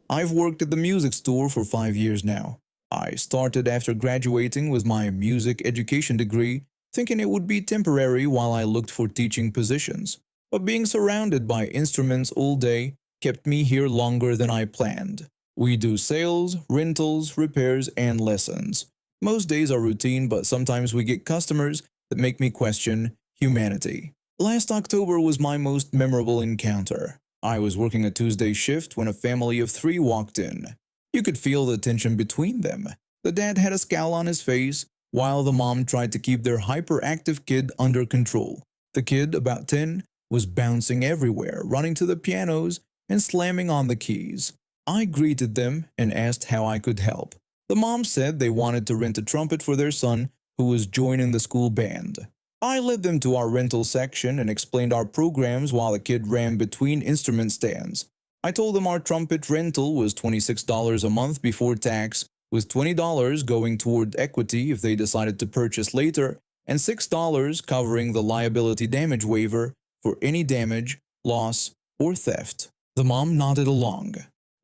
I've worked at the music store for 5 years now. I started after graduating with my music education degree, thinking it would be temporary while I looked for teaching positions. But being surrounded by instruments all day kept me here longer than I planned. We do sales, rentals, repairs, and lessons. Most days are routine, but sometimes we get customers that make me question humanity. Last October was my most memorable encounter. I was working a Tuesday shift when a family of three walked in. You could feel the tension between them. The dad had a scowl on his face, while the mom tried to keep their hyperactive kid under control. The kid, about 10, was bouncing everywhere, running to the pianos and slamming on the keys. I greeted them and asked how I could help. The mom said they wanted to rent a trumpet for their son who was joining the school band. I led them to our rental section and explained our programs while the kid ran between instrument stands. I told them our trumpet rental was $26 a month before tax, with $20 going toward equity if they decided to purchase later, and $6 covering the liability damage waiver for any damage, loss, or theft. The mom nodded along.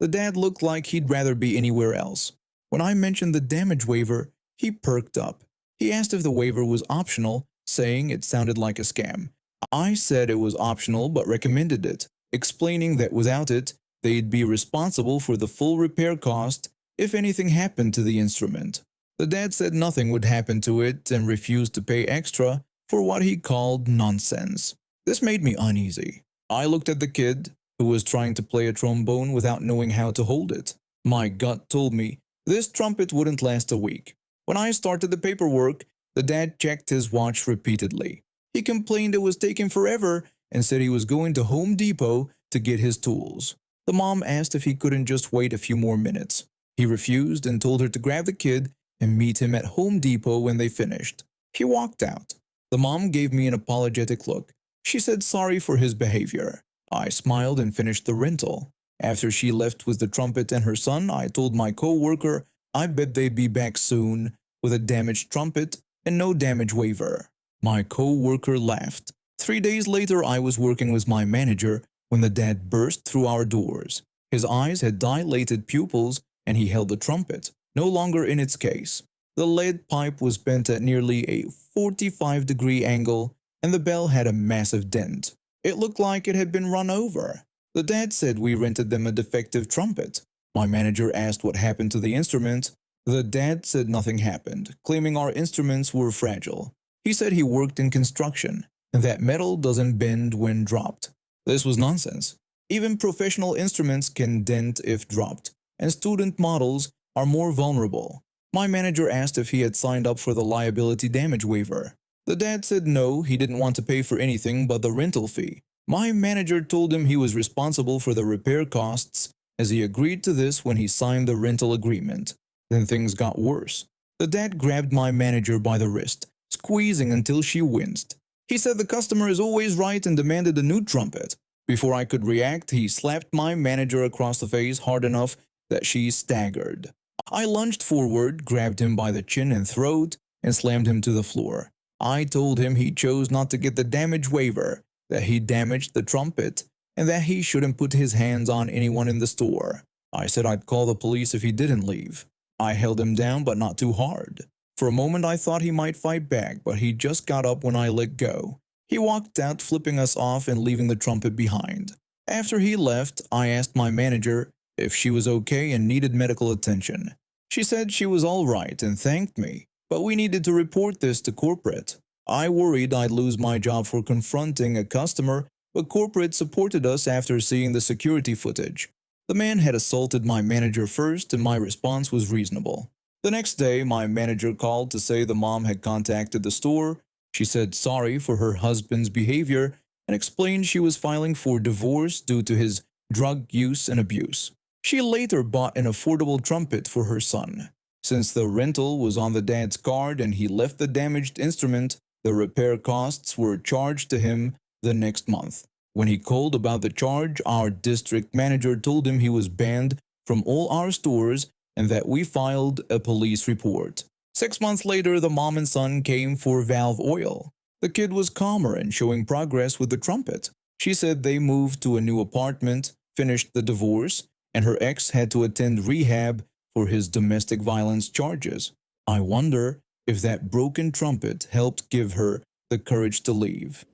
The dad looked like he'd rather be anywhere else. When I mentioned the damage waiver, he perked up. He asked if the waiver was optional, saying it sounded like a scam. I said it was optional but recommended it, explaining that without it, they'd be responsible for the full repair cost if anything happened to the instrument. The dad said nothing would happen to it and refused to pay extra for what he called nonsense. This made me uneasy. I looked at the kid, who was trying to play a trombone without knowing how to hold it. My gut told me this trumpet wouldn't last a week. When I started the paperwork, the dad checked his watch repeatedly. He complained it was taking forever and said he was going to Home Depot to get his tools. The mom asked if he couldn't just wait a few more minutes. He refused and told her to grab the kid and meet him at Home Depot when they finished. He walked out. The mom gave me an apologetic look. She said sorry for his behavior. I smiled and finished the rental. After she left with the trumpet and her son, I told my co-worker I bet they'd be back soon with a damaged trumpet and no damage waiver. My co-worker laughed. 3 days later, I was working with my manager when the dad burst through our doors. His eyes had dilated pupils and he held the trumpet, no longer in its case. The lead pipe was bent at nearly a 45-degree angle and the bell had a massive dent. It looked like it had been run over. The dad said we rented them a defective trumpet. My manager asked what happened to the instrument. The dad said nothing happened, claiming our instruments were fragile. He said he worked in construction and that metal doesn't bend when dropped. This was nonsense. Even professional instruments can dent if dropped, and student models are more vulnerable. My manager asked if he had signed up for the liability damage waiver. The dad said no, he didn't want to pay for anything but the rental fee. My manager told him he was responsible for the repair costs, as he agreed to this when he signed the rental agreement. Then things got worse. The dad grabbed my manager by the wrist, squeezing until she winced. He said the customer is always right and demanded a new trumpet. Before I could react, he slapped my manager across the face hard enough that she staggered. I lunged forward, grabbed him by the chin and throat, and slammed him to the floor. I told him he chose not to get the damage waiver, that he damaged the trumpet, and that he shouldn't put his hands on anyone in the store. I said I'd call the police if he didn't leave. I held him down, but not too hard. For a moment I thought he might fight back, but he just got up when I let go. He walked out, flipping us off and leaving the trumpet behind. After he left, I asked my manager if she was okay and needed medical attention. She said she was all right and thanked me, but we needed to report this to corporate. I worried I'd lose my job for confronting a customer, but corporate supported us after seeing the security footage. The man had assaulted my manager first and my response was reasonable. The next day, my manager called to say the mom had contacted the store. She said sorry for her husband's behavior and explained she was filing for divorce due to his drug use and abuse. She later bought an affordable trumpet for her son. Since the rental was on the dad's card and he left the damaged instrument, the repair costs were charged to him the next month. When he called about the charge, our district manager told him he was banned from all our stores and that we filed a police report. 6 months later, the mom and son came for valve oil. The kid was calmer and showing progress with the trumpet. She said they moved to a new apartment, finished the divorce, and her ex had to attend rehab for his domestic violence charges. I wonder if that broken trumpet helped give her the courage to leave.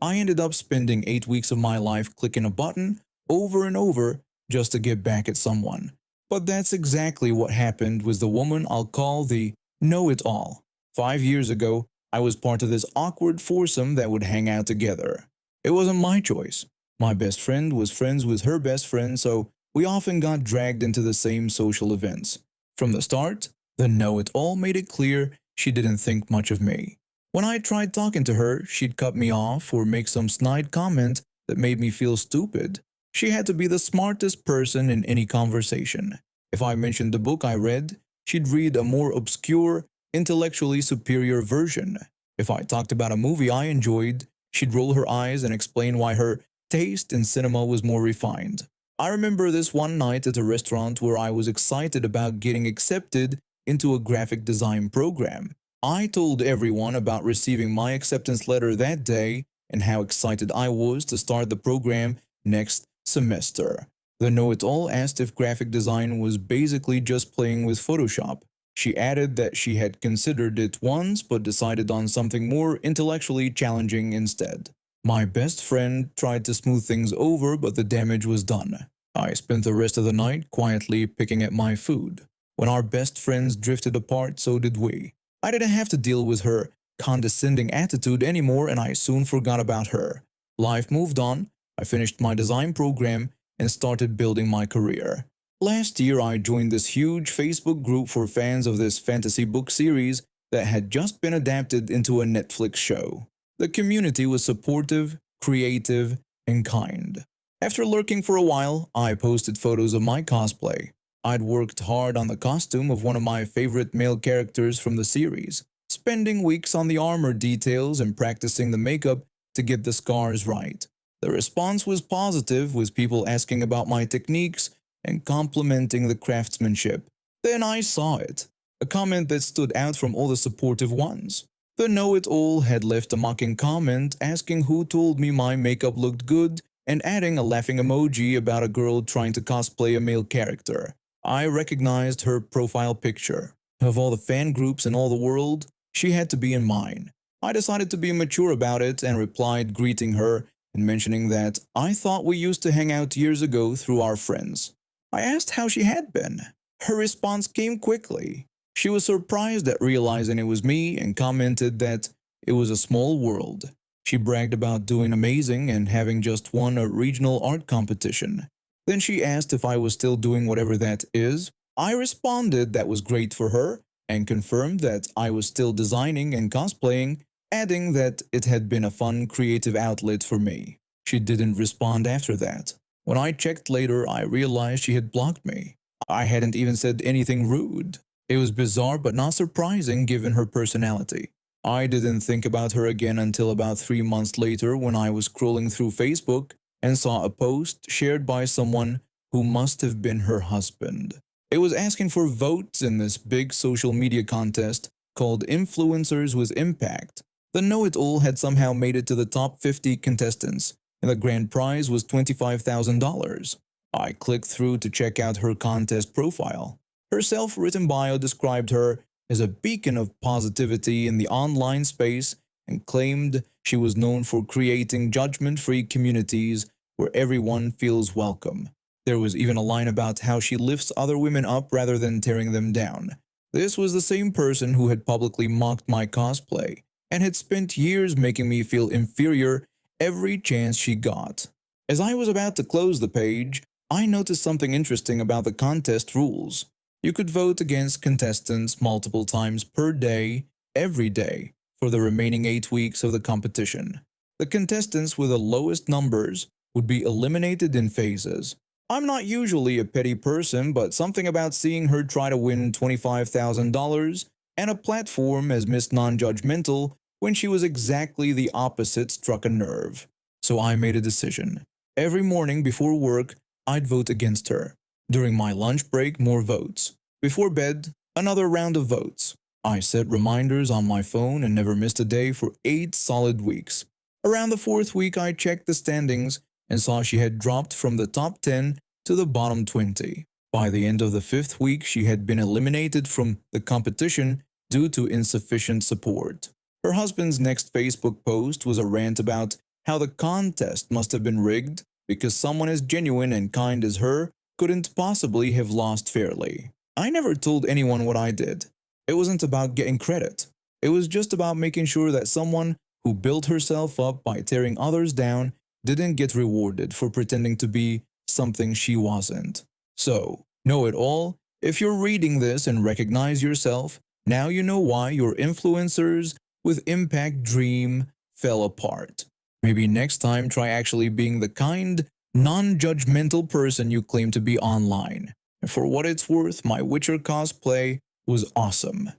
I ended up spending 8 weeks of my life clicking a button over and over just to get back at someone. But that's exactly what happened with the woman I'll call the know it all. 5 years ago, I was part of this awkward foursome that would hang out together. It wasn't my choice. My best friend was friends with her best friend, so we often got dragged into the same social events. From the start, the know it all made it clear she didn't think much of me. When I tried talking to her, she'd cut me off or make some snide comment that made me feel stupid. She had to be the smartest person in any conversation. If I mentioned the book I read, she'd read a more obscure, intellectually superior version. If I talked about a movie I enjoyed, she'd roll her eyes and explain why her taste in cinema was more refined. I remember this one night at a restaurant where I was excited about getting accepted into a graphic design program. I told everyone about receiving my acceptance letter that day and how excited I was to start the program next semester. The know-it-all asked if graphic design was basically just playing with Photoshop. She added that she had considered it once but decided on something more intellectually challenging instead. My best friend tried to smooth things over, but the damage was done. I spent the rest of the night quietly picking at my food. When our best friends drifted apart, so did we. I didn't have to deal with her condescending attitude anymore, and I soon forgot about her. Life moved on. I finished my design program and started building my career. Last year, I joined this huge Facebook group for fans of this fantasy book series that had just been adapted into a Netflix show. The community was supportive, creative, and kind. After lurking for a while, I posted photos of my cosplay. I'd worked hard on the costume of one of my favorite male characters from the series, spending weeks on the armor details and practicing the makeup to get the scars right. The response was positive, with people asking about my techniques and complimenting the craftsmanship. Then I saw it, a comment that stood out from all the supportive ones. The know-it-all had left a mocking comment asking who told me my makeup looked good and adding a laughing emoji about a girl trying to cosplay a male character. I recognized her profile picture. Of all the fan groups in all the world, she had to be in mine. I decided to be mature about it and replied, greeting her and mentioning that I thought we used to hang out years ago through our friends. I asked how she had been. Her response came quickly. She was surprised at realizing it was me and commented that it was a small world. She bragged about doing amazing and having just won a regional art competition. Then she asked if I was still doing whatever that is. I responded that was great for her and confirmed that I was still designing and cosplaying, adding that it had been a fun creative outlet for me. She didn't respond after that. When I checked later, I realized she had blocked me. I hadn't even said anything rude. It was bizarre but not surprising given her personality. I didn't think about her again until about 3 months later when I was scrolling through Facebook and saw a post shared by someone who must have been her husband. It was asking for votes in this big social media contest called Influencers with Impact. The know-it-all had somehow made it to the top 50 contestants, and the grand prize was $25,000. I clicked through to check out her contest profile. Her self-written bio described her as a beacon of positivity in the online space and claimed she was known for creating judgment-free communities where everyone feels welcome. There was even a line about how she lifts other women up rather than tearing them down. This was the same person who had publicly mocked my cosplay and had spent years making me feel inferior every chance she got. As I was about to close the page, I noticed something interesting about the contest rules. You could vote against contestants multiple times per day, every day, for the remaining 8 weeks of the competition. The contestants with the lowest numbers would be eliminated in phases. I'm not usually a petty person, but something about seeing her try to win $25,000 and a platform as Miss Non-Judgmental when she was exactly the opposite struck a nerve. So I made a decision. Every morning before work, I'd vote against her. During my lunch break, more votes. Before bed, another round of votes. I set reminders on my phone and never missed a day for 8 solid weeks. Around the fourth week, I checked the standings and saw she had dropped from the top 10 to the bottom 20. By the end of the fifth week, she had been eliminated from the competition due to insufficient support. Her husband's next Facebook post was a rant about how the contest must have been rigged because someone as genuine and kind as her couldn't possibly have lost fairly. I never told anyone what I did. It wasn't about getting credit. It was just about making sure that someone who built herself up by tearing others down didn't get rewarded for pretending to be something she wasn't. So, know it all, if you're reading this and recognize yourself, now you know why your influencers with impact dream fell apart. Maybe next time try actually being the kind, non-judgmental person you claim to be online. And for what it's worth, my Witcher cosplay was awesome.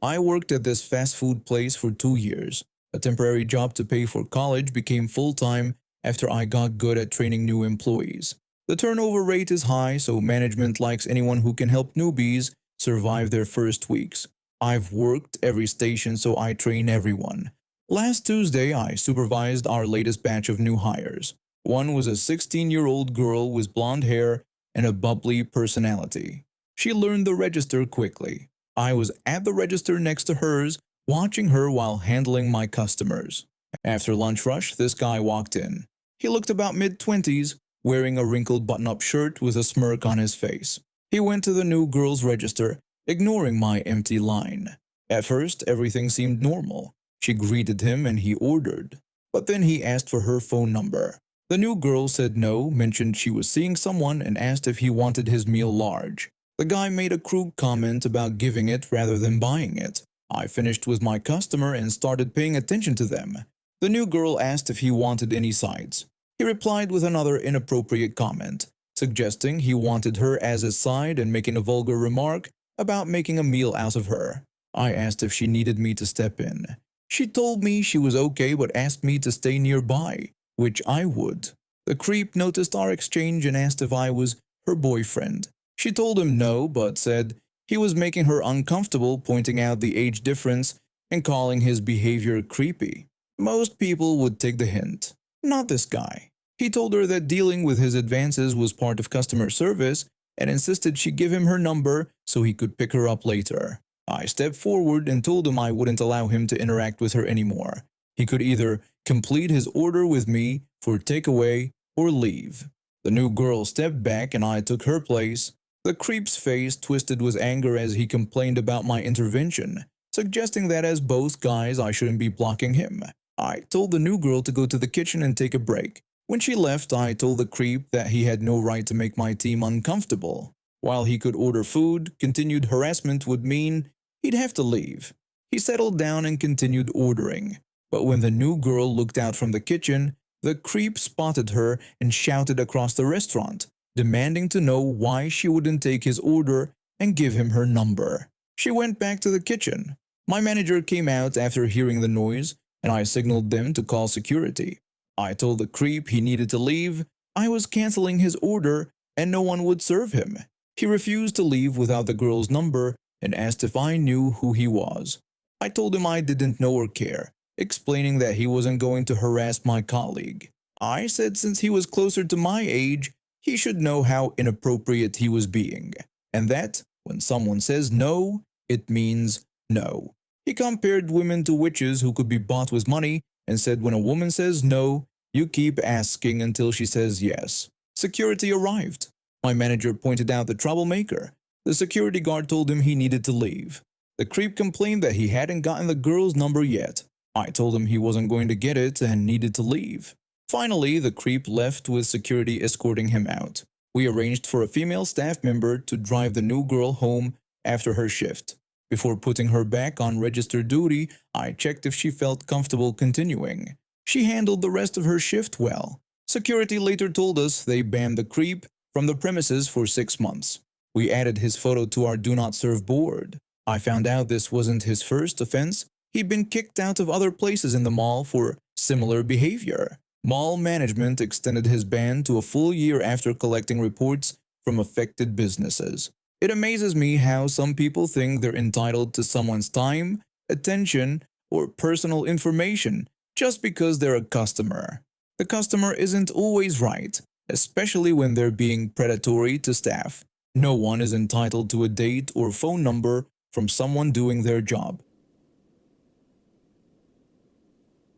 I worked at this fast food place for 2 years. A temporary job to pay for college became full-time after I got good at training new employees. The turnover rate is high, so management likes anyone who can help newbies survive their first weeks. I've worked every station, so I train everyone. Last Tuesday, I supervised our latest batch of new hires. One was a 16-year-old girl with blonde hair and a bubbly personality. She learned the register quickly. I was at the register next to hers, watching her while handling my customers. After lunch rush, this guy walked in. He looked about mid-20s, wearing a wrinkled button-up shirt with a smirk on his face. He went to the new girl's register, ignoring my empty line. At first, everything seemed normal. She greeted him and he ordered. But then he asked for her phone number. The new girl said no, mentioned she was seeing someone, and asked if he wanted his meal large. The guy made a crude comment about giving it rather than buying it. I finished with my customer and started paying attention to them. The new girl asked if he wanted any sides. He replied with another inappropriate comment, suggesting he wanted her as a side and making a vulgar remark about making a meal out of her. I asked if she needed me to step in. She told me she was okay but asked me to stay nearby, which I would. The creep noticed our exchange and asked if I was her boyfriend. She told him no, but said he was making her uncomfortable, pointing out the age difference and calling his behavior creepy. Most people would take the hint. Not this guy. He told her that dealing with his advances was part of customer service and insisted she give him her number so he could pick her up later. I stepped forward and told him I wouldn't allow him to interact with her anymore. He could either complete his order with me for takeaway or leave. The new girl stepped back and I took her place. The creep's face twisted with anger as he complained about my intervention, suggesting that as both guys I shouldn't be blocking him. I told the new girl to go to the kitchen and take a break. When she left, I told the creep that he had no right to make my team uncomfortable. While he could order food, continued harassment would mean he'd have to leave. He settled down and continued ordering. But when the new girl looked out from the kitchen, the creep spotted her and shouted across the restaurant, demanding to know why she wouldn't take his order and give him her number. She went back to the kitchen. My manager came out after hearing the noise, and I signaled them to call security. I told the creep he needed to leave. I was canceling his order, and no one would serve him. He refused to leave without the girl's number and asked if I knew who he was. I told him I didn't know or care, explaining that he wasn't going to harass my colleague. I said since he was closer to my age, he should know how inappropriate he was being, and that when someone says no, it means no. He compared women to witches who could be bought with money and said when a woman says no, you keep asking until she says yes. Security arrived. My manager pointed out the troublemaker. The security guard told him he needed to leave. The creep complained that he hadn't gotten the girl's number yet. I told him he wasn't going to get it and needed to leave. Finally, the creep left with security escorting him out. We arranged for a female staff member to drive the new girl home after her shift. Before putting her back on register duty, I checked if she felt comfortable continuing. She handled the rest of her shift well. Security later told us they banned the creep from the premises for 6 months. We added his photo to our Do Not Serve board. I found out this wasn't his first offense. He'd been kicked out of other places in the mall for similar behavior. Mall management extended his ban to a full year after collecting reports from affected businesses. It amazes me how some people think they're entitled to someone's time, attention, or personal information just because they're a customer. The customer isn't always right, especially when they're being predatory to staff. No one is entitled to a date or phone number from someone doing their job.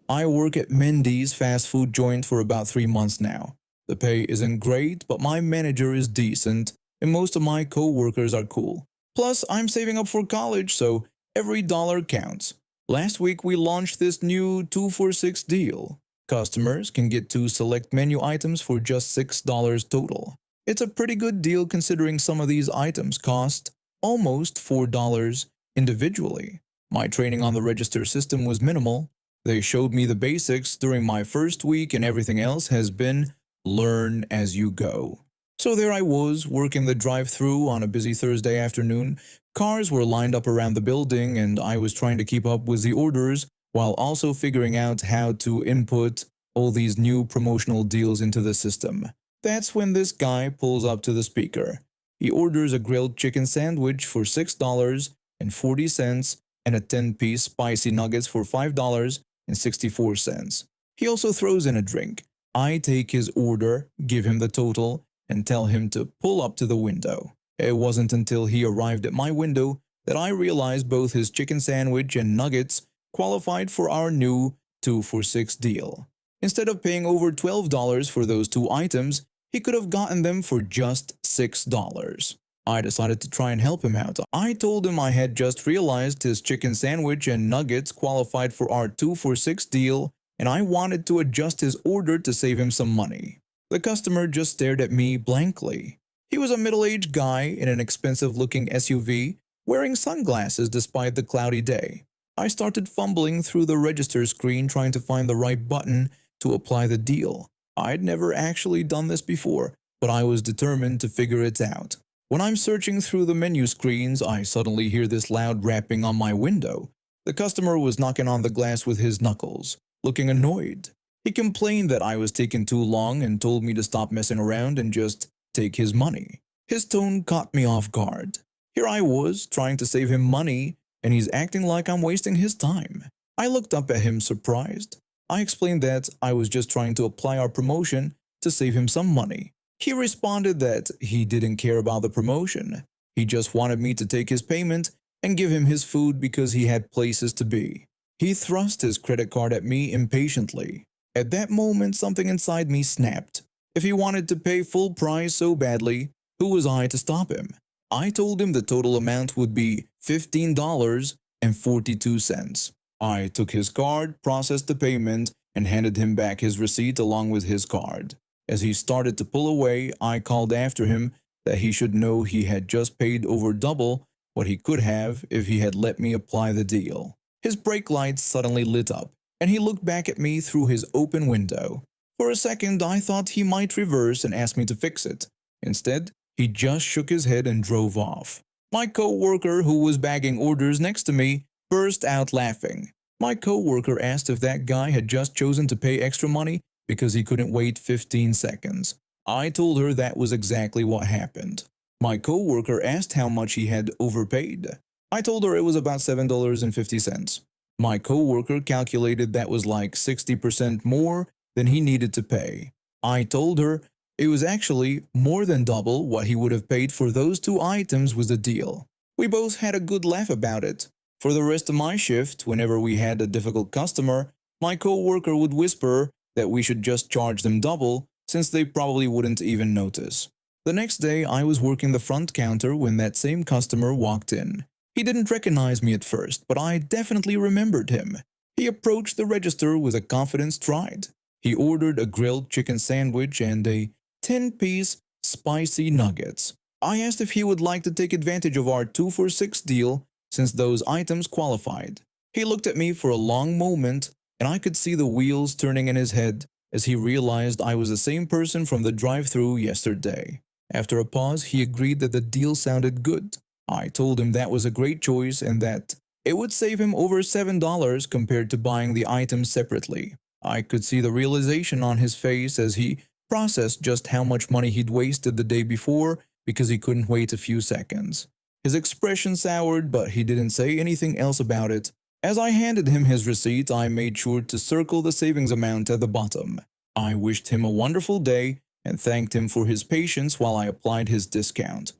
I work at Mendy's fast food joint for about 3 months now. The pay isn't great, but my manager is decent, and most of my co-workers are cool. Plus, I'm saving up for college, so every dollar counts. Last week, we launched this new 2 for 6 deal. Customers can get 2 select menu items for just $6 total. It's a pretty good deal considering some of these items cost almost $4 individually. My training on the register system was minimal. They showed me the basics during my first week, and everything else has been learn as you go. So there I was, working the drive-thru on a busy Thursday afternoon. Cars were lined up around the building, and I was trying to keep up with the orders while also figuring out how to input all these new promotional deals into the system. That's when this guy pulls up to the speaker. He orders a grilled chicken sandwich for $6.40 and a 10-piece spicy nuggets for $5.64. He also throws in a drink. I take his order, give him the total, and tell him to pull up to the window. It wasn't until he arrived at my window that I realized both his chicken sandwich and nuggets qualified for our new 2 for 6 deal. Instead of paying over $12 for those 2 items, he could have gotten them for just $6. I decided to try and help him out. I told him I had just realized his chicken sandwich and nuggets qualified for our 2 for 6 deal, and I wanted to adjust his order to save him some money. The customer just stared at me blankly. He was a middle-aged guy in an expensive-looking SUV, wearing sunglasses despite the cloudy day. I started fumbling through the register screen trying to find the right button to apply the deal. I'd never actually done this before, but I was determined to figure it out. When I'm searching through the menu screens, I suddenly hear this loud rapping on my window. The customer was knocking on the glass with his knuckles, looking annoyed. He complained that I was taking too long and told me to stop messing around and just take his money. His tone caught me off guard. Here I was, trying to save him money, and he's acting like I'm wasting his time. I looked up at him surprised. I explained that I was just trying to apply our promotion to save him some money. He responded that he didn't care about the promotion. He just wanted me to take his payment and give him his food because he had places to be. He thrust his credit card at me impatiently. At that moment, something inside me snapped. If he wanted to pay full price so badly, who was I to stop him? I told him the total amount would be $15.42. I took his card, processed the payment, and handed him back his receipt along with his card. As he started to pull away, I called after him that he should know he had just paid over double what he could have if he had let me apply the deal. His brake lights suddenly lit up, and he looked back at me through his open window. For a second, I thought he might reverse and ask me to fix it. Instead, he just shook his head and drove off. My co-worker, who was bagging orders next to me, burst out laughing. My co-worker asked if that guy had just chosen to pay extra money because he couldn't wait 15 seconds. I told her that was exactly what happened. My co-worker asked how much he had overpaid. I told her it was about $7.50. My co-worker calculated that was like 60% more than he needed to pay. I told her it was actually more than double what he would have paid for those 2 items was the deal. We both had a good laugh about it. For the rest of my shift, whenever we had a difficult customer, my co-worker would whisper that we should just charge them double since they probably wouldn't even notice. The next day, I was working the front counter when that same customer walked in. He didn't recognize me at first, but I definitely remembered him. He approached the register with a confident stride. He ordered a grilled chicken sandwich and a 10-piece spicy nuggets. I asked if he would like to take advantage of our 2 for 6 deal since those items qualified. He looked at me for a long moment, and I could see the wheels turning in his head as he realized I was the same person from the drive-thru yesterday. After a pause, he agreed that the deal sounded good. I told him that was a great choice and that it would save him over $7 compared to buying the items separately. I could see the realization on his face as he processed just how much money he'd wasted the day before because he couldn't wait a few seconds. His expression soured, but he didn't say anything else about it. As I handed him his receipt, I made sure to circle the savings amount at the bottom. I wished him a wonderful day and thanked him for his patience while I applied his discount.